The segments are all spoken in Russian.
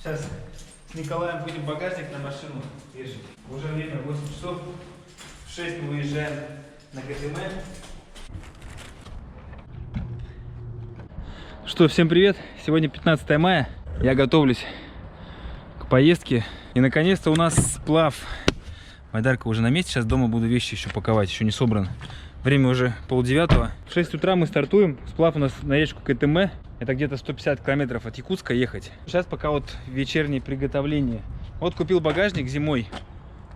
Сейчас с Николаем будем багажник на машину вешать. Уже время 8 часов. В 6 мы выезжаем на КТМ. Что, всем привет! Сегодня 15 мая. Я готовлюсь к поездке. И наконец-то у нас сплав. Байдарка уже на месте. Сейчас дома буду вещи еще паковать. Еще не собран. Время уже 8:30. В 6 утра мы стартуем. Сплав у нас на речку КТМ. Это где-то 150 километров от Якутска ехать. Сейчас пока вот вечерние приготовления. Вот купил багажник зимой.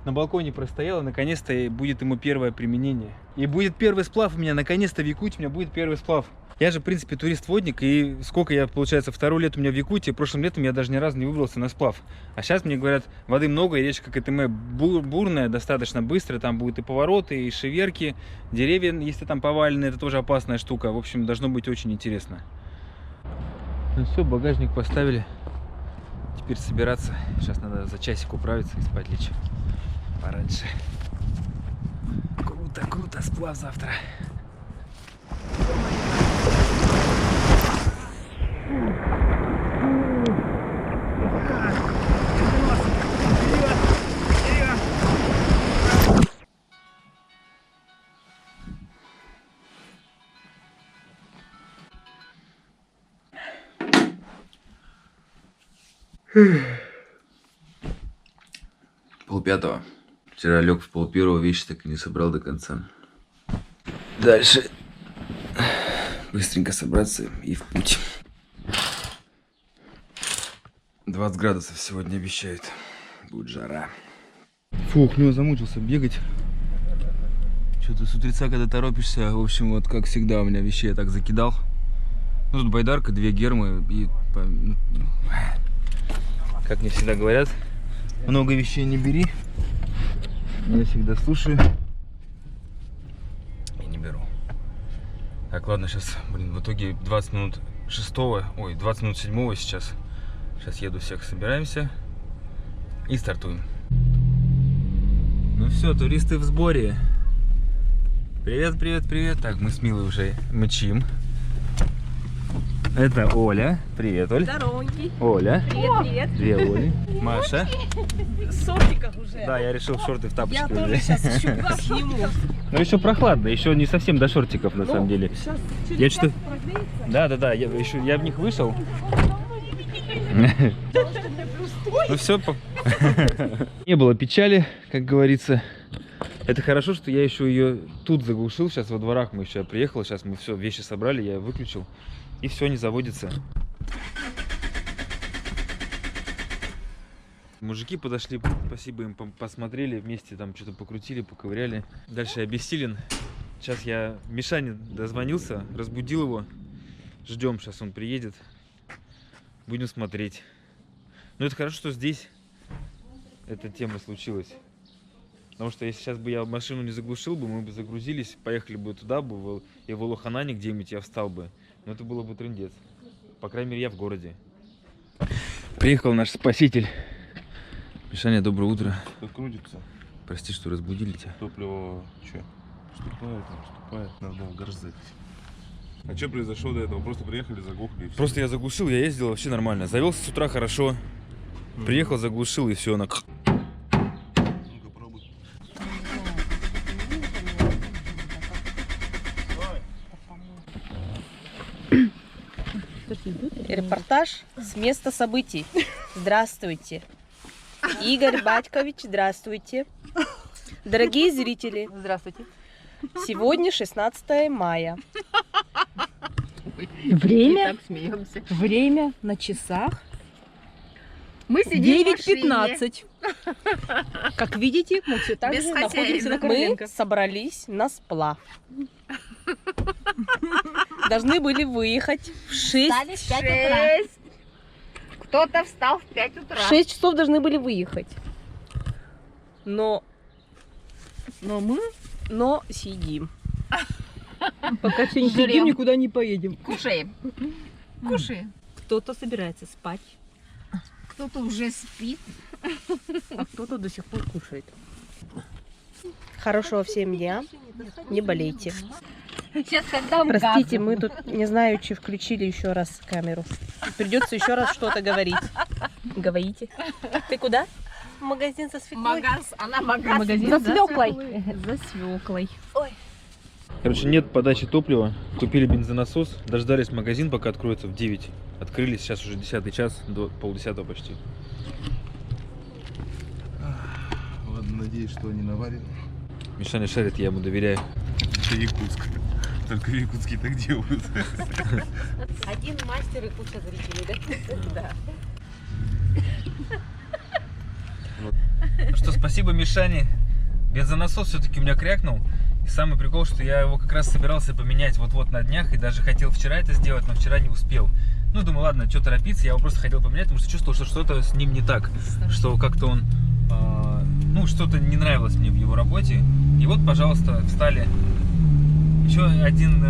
На балконе простоял, и наконец-то будет ему первое применение. И будет первый сплав у меня. Наконец-то в Якутии у меня будет первый сплав. Я же, в принципе, турист-водник. И сколько я, получается, второе лето у меня в Якутии. Прошлым летом я даже ни разу не выбрался на сплав. А сейчас мне говорят, воды много, и речка КТМ бурная, достаточно быстро. Там будут и повороты, и шеверки. Деревья, если там повалены, это тоже опасная штука. В общем, должно быть очень интересно. Ну все, багажник поставили. Теперь собираться. Сейчас надо за часик управиться и спать лечь пораньше. Круто, круто, сплав завтра. Полпятого. Вчера лег в полпервого, вещи так и не собрал до конца. Дальше быстренько собраться и в путь. 20 градусов сегодня обещают. Будет жара. Фух, ну я замучился бегать. Что-то с утреца, когда торопишься, в общем, вот как всегда у меня вещей я так закидал. Ну, тут байдарка, 2 гермы и, как мне всегда говорят, много вещей не бери. Я всегда слушаю и не беру. Так, ладно, сейчас, блин, в итоге 20 минут 6-го, ой, 20 минут 7-го сейчас. Сейчас еду, всех собираемся и стартуем. Ну все, туристы в сборе. Привет, привет, привет. Так, мы с Милой уже мчим. Это Оля. Привет, Оль. Здоровенький. Оля. Привет, привет. Две Оли. Маша. В шортиках уже. Да, я решил в шорты, в тапочки Я уже. тоже сейчас еще сниму. Но еще прохладно, еще не совсем до шортиков на самом деле. Сейчас через Я час что-то... прогреется. Да, я в них вышел. Ну все, не было печали, как говорится. Это хорошо, что я еще ее тут заглушил. Сейчас во дворах мы еще я приехал. Сейчас мы все, вещи собрали, я выключил. И все, не заводится. Мужики подошли, спасибо им, посмотрели вместе, там что-то покрутили, поковыряли. Дальше я бессилен. Сейчас я Мишане дозвонился, разбудил его. Ждем, сейчас он приедет. Будем смотреть. Но это хорошо, что здесь эта тема случилась. Потому что если сейчас бы я машину не заглушил бы, мы бы загрузились, поехали бы туда, бы и в Улуханане где-нибудь я встал бы. Но это было бы трындец. По крайней мере, я в городе. Приехал наш спаситель. Мишаня, доброе утро. Что крутится? Прости, что разбудили тебя. Топливо что? Вступает, надо в гараж заехать. А что произошло до этого? Просто приехали, заглохли и все. Просто я заглушил, я ездил вообще нормально. Завелся с утра хорошо. Приехал, заглушил и все. Ну-ка пробуй. Репортаж с места событий. Здравствуйте. Игорь Батькович, здравствуйте. Дорогие зрители, Здравствуйте. сегодня 16 мая. Время, Так смеемся. время на часах Мы сидим в машине. 9:15. Как видите, мы все так Без же хозяина. находимся на Мы Короленко. собрались на сплав. должны были выехать в 6. Встали в 5 утра. 6. Кто-то встал в 5 утра. В 6 часов должны были выехать. Но сидим. Пока все не Жрем. сидим, никуда не поедем. Кушаем. Кушаем. Кто-то собирается спать, Кто-то уже спит. а кто-то до сих пор кушает. Хорошего всем дня. Не болейте. Сейчас когда Простите, мы тут, не знаю, чи включили еще раз камеру. Придется еще раз что-то говорить. Говорите. Ты куда? В магазин со свеклой? Магаз, она магаз. Магазин За свеклой. За свеклой. Короче, нет подачи топлива. Купили бензонасос. Дождались магазин, пока откроется в 9. Открылись, сейчас уже 10 час, до полдесятого почти. Ладно, надеюсь, что они наварят. Мишаня шарит, я ему доверяю. Это Якутск. Только в Якутске так делают. Один мастер и куча зрителей, да? Ну что, спасибо Мишане. Бензонасос все-таки у меня крякнул. И самый прикол, что я его как раз собирался поменять вот-вот на днях. И даже хотел вчера это сделать, но вчера не успел. Ну, думаю, ладно, что торопиться. Я его просто хотел поменять, потому что чувствовал, что что-то с ним не так. Что как-то он... ну, что-то не нравилось мне в его работе. И вот, пожалуйста, встали. Еще один,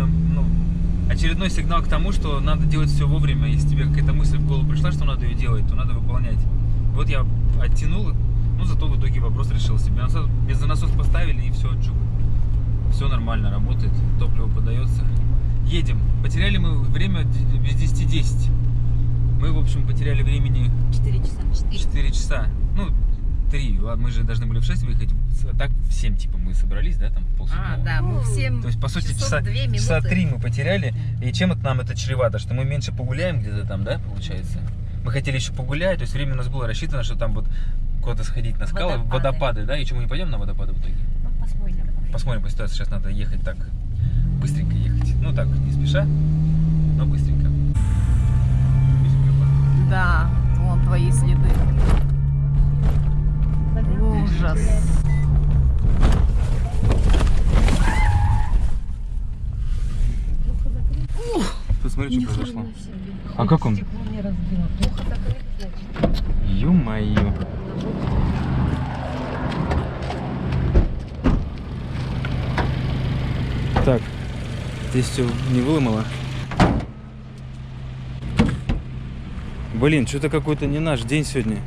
очередной сигнал к тому, что надо делать все вовремя. Если тебе какая-то мысль в голову пришла, что надо ее делать, то надо выполнять. Вот я оттянул, но зато в итоге вопрос решился. Бензонасос поставили, и все, чук. Все нормально работает, топливо подается. Едем. Потеряли мы время без 10:10. Мы, в общем, потеряли времени 4 часа. Ну, 3. Ладно, мы же должны были в 6 выехать. Так в 7, типа, мы собрались, да, там полседьмого. Да, мы в 7 То есть, по сути, часа 3 мы потеряли. И чем это нам это чревато? Что мы меньше погуляем где-то там, да, получается? Мы хотели еще погулять, то есть время у нас было рассчитано, что там вот куда-то сходить на скалы, водопады, да? И что, мы не пойдем на водопады в итоге? Ну, посмотрим. Посмотрим по ситуации, сейчас надо ехать так, быстренько ехать. Ну так, не спеша, но быстренько. Да, вон твои следы. Ужас. Посмотри, что произошло. А как он? Ё-моё. Так, здесь все не выломало. Блин, что-то какой-то не наш день сегодня.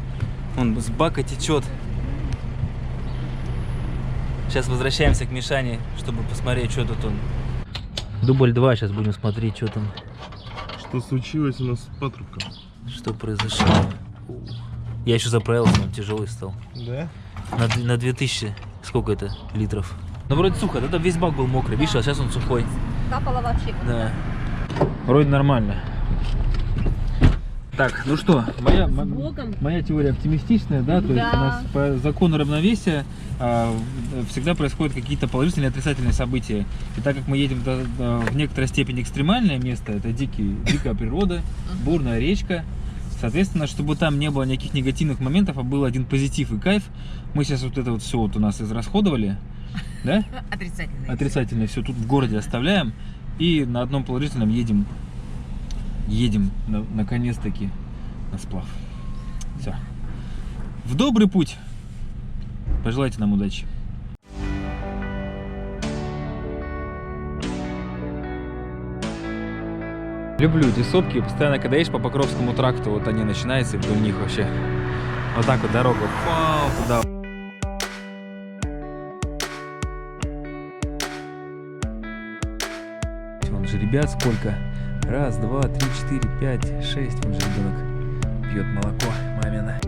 Он с бака течет. Сейчас возвращаемся к Мишане, чтобы посмотреть, что тут он. Дубль 2, сейчас будем смотреть, что там. Что случилось у нас с патрубком? Что произошло. Я еще заправился, он тяжелый стал. Да? На 2000, сколько это литров? Ну вроде сухо, да, весь бак был мокрый, видишь, а сейчас он сухой. Капало вообще. Да. Вроде нормально. Так, ну что, моя теория оптимистичная, да, то есть у нас по закону равновесия всегда происходят какие-то положительные и отрицательные события. И так как мы едем в некоторой степени экстремальное место, это дикая природа, бурная речка, соответственно, чтобы там не было никаких негативных моментов, а был один позитив и кайф, мы сейчас вот это вот все вот у нас израсходовали, да? Отрицательное все тут в городе оставляем и на одном положительном едем наконец-таки на сплав. Все. В добрый путь. Пожелайте нам удачи. Люблю эти сопки. Постоянно, когда едешь по Покровскому тракту, вот они начинаются, и вдоль них вообще. Вот так вот дорога. Вау, туда. Вон же ребят сколько. 1, 2, 3, 4, 5, 6. Вон же ребенок пьет молоко мамина.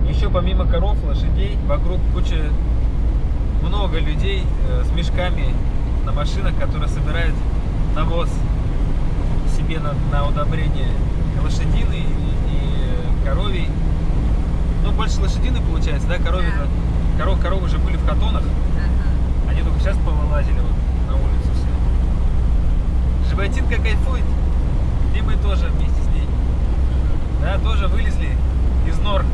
Еще помимо коров, лошадей, вокруг много людей с мешками на машинах, которые собирают навоз себе на удобрение лошадиный и коровий. Ну, больше лошадиный получается, да? Коровы уже были в хатонах. Они только сейчас повылазили вот на улицу все. Животинка кайфует. И мы тоже вместе с ней. Да, тоже вылезли из нор.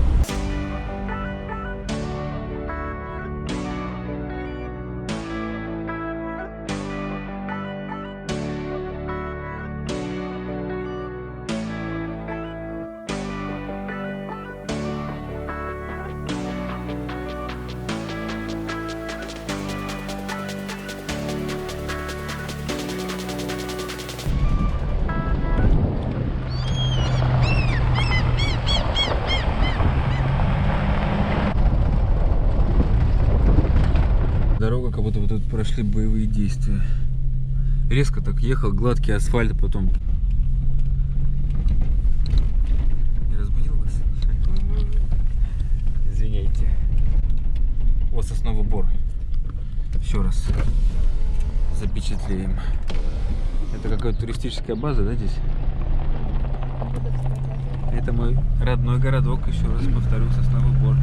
Дорога, как будто бы тут прошли боевые действия. Резко так ехал, гладкий асфальт, а потом... Не разбудил вас? Извиняйте. О, сосновый бор. Еще раз запечатлеем. Это какая-то туристическая база, да, здесь? Это мой родной городок, еще раз повторю, Сосновый Бор.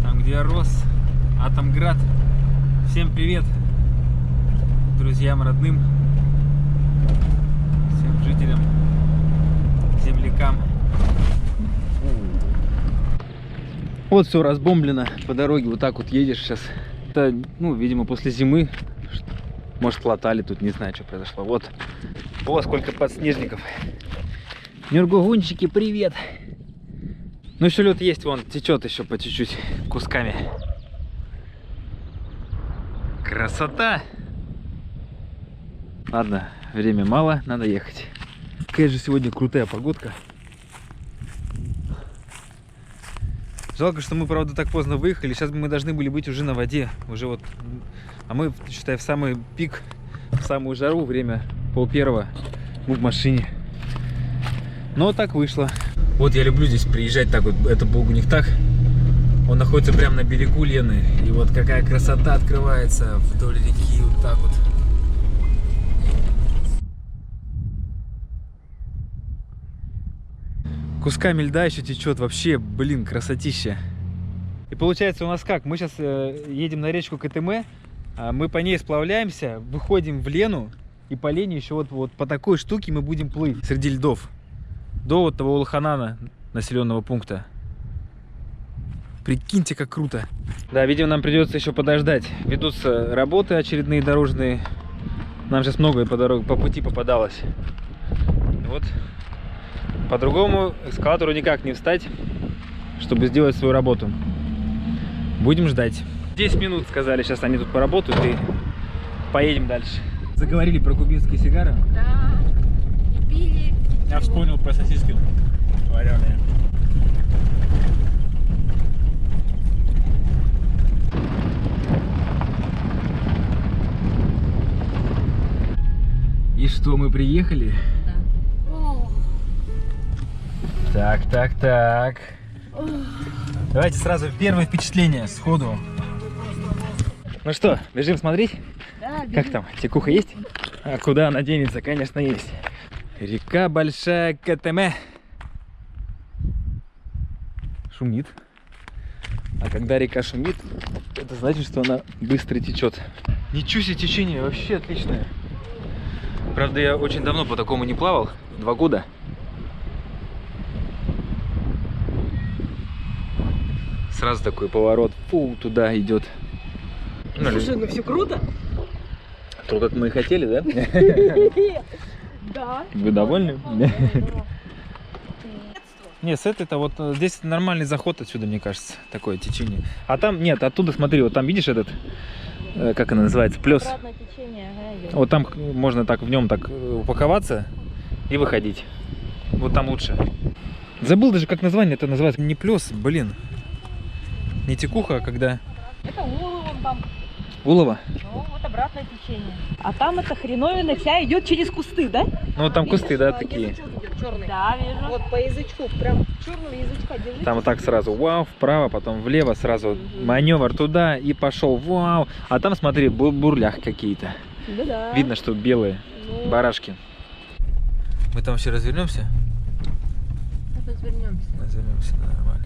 Там, где я рос. Атомград. Всем привет, друзьям, родным, всем жителям, землякам. Вот все разбомблено по дороге, вот так вот едешь сейчас. Это, ну, видимо, после зимы, может, латали тут, не знаю, что произошло. Вот, о, сколько подснежников. Нюргугунчики, привет. Ну, еще лед есть, вон, течет еще по чуть-чуть кусками. Красота! Ладно, время мало, надо ехать. Какая же сегодня крутая погодка. Жалко, что мы, правда, так поздно выехали. Сейчас мы должны были быть уже на воде. Уже вот. А мы, считай, в самый пик, в самую жару, время 12:30. Мы в машине. Но так вышло. Вот я люблю здесь приезжать так вот. Это Болгунихтаг. Он находится прямо на берегу Лены. И вот какая красота открывается вдоль реки. Вот так вот. Кусками льда еще течет. Вообще, блин, красотища. И получается у нас как? Мы сейчас едем на речку КТМ. Мы по ней сплавляемся, выходим в Лену. И по Лене еще вот по такой штуке мы будем плыть среди льдов. До вот того Улханана, населенного пункта. Прикиньте, как круто. Да, видимо, нам придется еще подождать. Ведутся работы очередные дорожные. Нам сейчас многое по пути попадалось. Вот. По-другому эскалатору никак не встать, чтобы сделать свою работу. Будем ждать. 10 минут, сказали, сейчас они тут поработают и поедем дальше. Заговорили про кубинские сигары. Да. И пили. Я вспомнил про сосиски вареные. И что, мы приехали? Да. Так. Давайте сразу первое впечатление сходу. Ну что, бежим смотреть? Да, Как там, текуха есть? А куда она денется? Конечно, есть. Река Большая КТМ. Шумит. А когда река шумит, это значит, что она быстро течет. Ничего себе, течение вообще отличное. Правда, я очень давно по такому не плавал. 2 года. Сразу такой поворот. Фу, туда идет. Слушай, ну все круто. То, как мы и хотели, да? Да. Вы довольны? Нет, с этой-то вот здесь нормальный заход отсюда, мне кажется, такое течение. А там, нет, оттуда, смотри, вот там видишь этот, как она называется, плес. Обратное течение, ага, идет. Вот там можно так в нем так упаковаться и выходить. Вот там лучше. Забыл даже, как название это называется. Не плес, блин. Не текуха, а когда... Это улов вон там. Улова? Ну, вот обратное течение. А там эта хреновина вся идет через кусты, да? Ну, вот там кусты, да, такие. Черный. Да, вижу. Вот по язычку, прям черного язычка держи. Там вот так сразу, вау, вправо, потом влево, сразу маневр туда и пошел, вау. А там, смотри, бурлях какие-то. Да-да. Видно, что белые барашки. Мы там вообще развернемся? Развернемся. Развернемся, да, нормально.